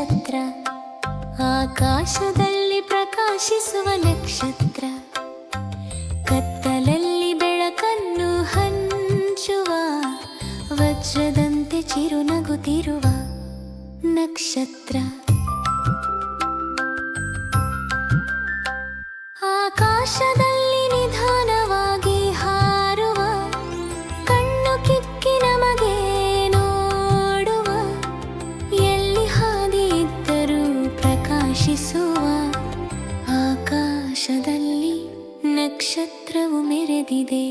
ನಕ್ಷತ್ರ, ಆಕಾಶದಲ್ಲಿ ಪ್ರಕಾಶಿಸುವ ನಕ್ಷತ್ರ, ಕತ್ತಲಲ್ಲಿ ಬೆಳಕನ್ನು ಹಂಚುವ ವಜ್ರದಂತೆ ಚಿರುನಗುತ್ತಿರುವ ನಕ್ಷತ್ರ. ಆಕಾಶದಲ್ಲಿ ನಿಧಾನವಾಗಿ ಹಾರುವ, ಕಣ್ಣು ಕಿಕ್ಕಿ ನಮಗೆ ನೋಡುವ, ಎಲ್ಲಿ ಹಾದಿ ಇದ್ದರೂ ಪ್ರಕಾಶಿಸುವ ಆಕಾಶದಲ್ಲಿ ನಕ್ಷತ್ರವು ಮೆರೆದಿದೆ.